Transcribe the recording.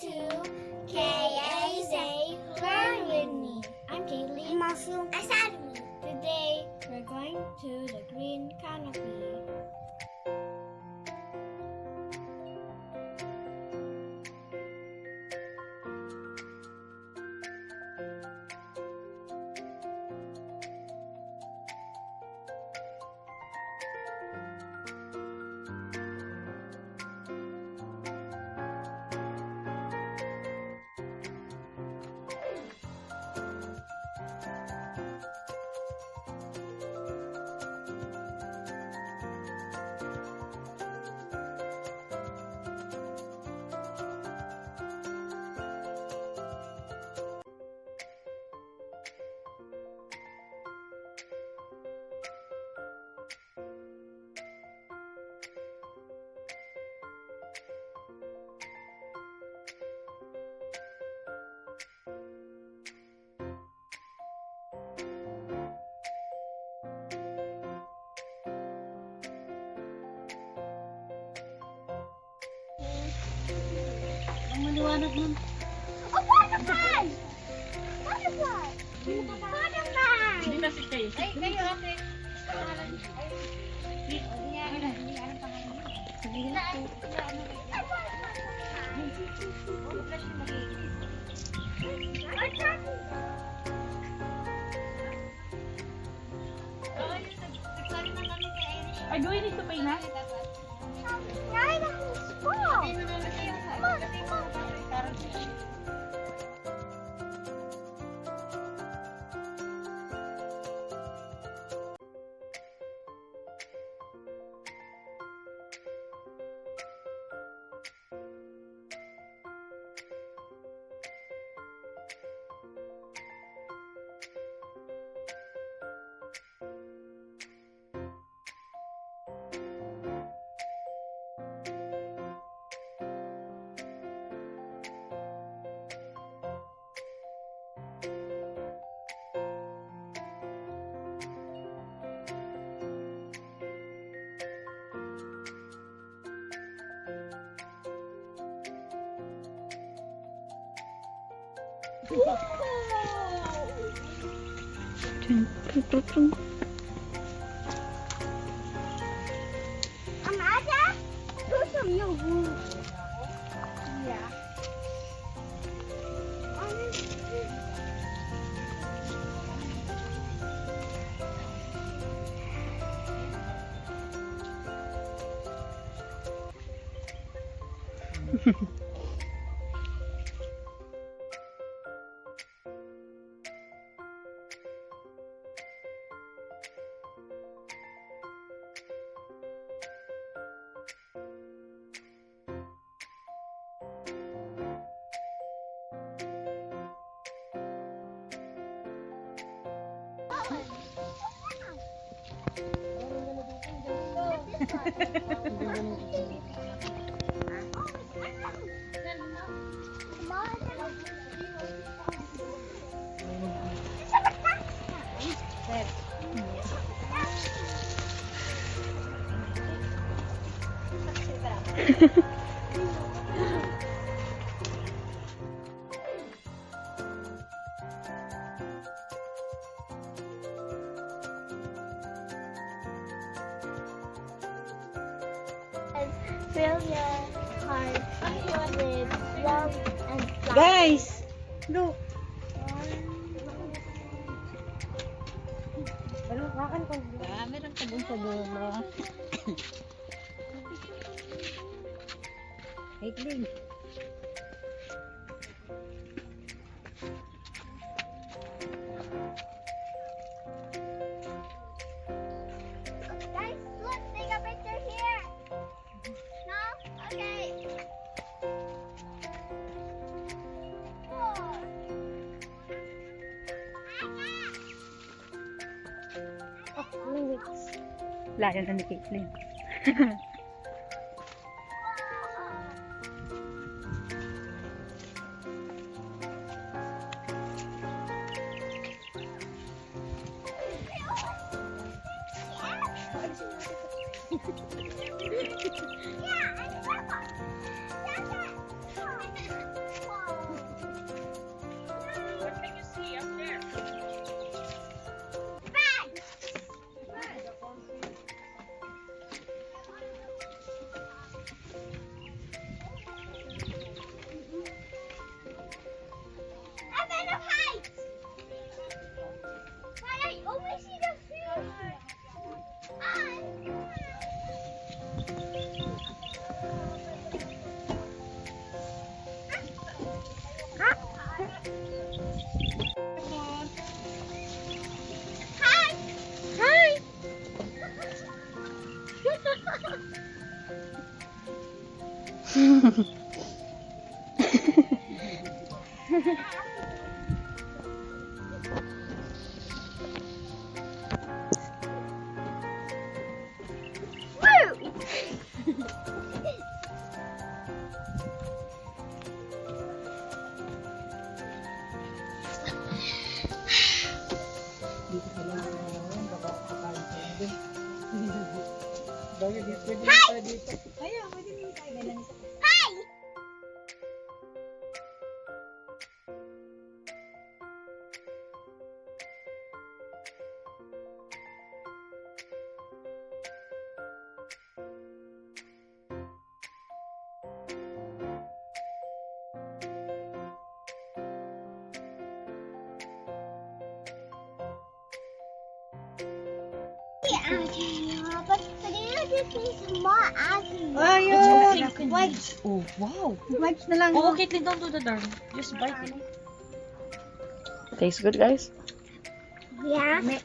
to KAZ Learn With Me. I'm Kaylee. Muscle. I'm Sadie. Today we're going to the Green Canopy. Ang maliwanag nun. Oh, butterfly! Butterfly! Butterfly! Hindi na si Kay. Ay, kayo, okay. Are you going to pay na? Amanda, do some new rules. Yeah. Fill your heart with love and love. Guys! Look! Meron ka dun sa dulo. Haitling. Guys, look, take a picture here. No? Okay. Oh. Oh, lyrics. Layo na ni Caitlin. Yeah, and purple. Dito sa lang ngayon, baka kakain ka lang din. Bagay, pwede din tayo dito. Ayaw, pwede din tayo. Ganun. But today this is more ugly. Ayun! Wipes! Oh, wow. Wipes na lang. Oh, Caitlin, don't do that, darling. Just bite it. Tastes good, guys? Yeah.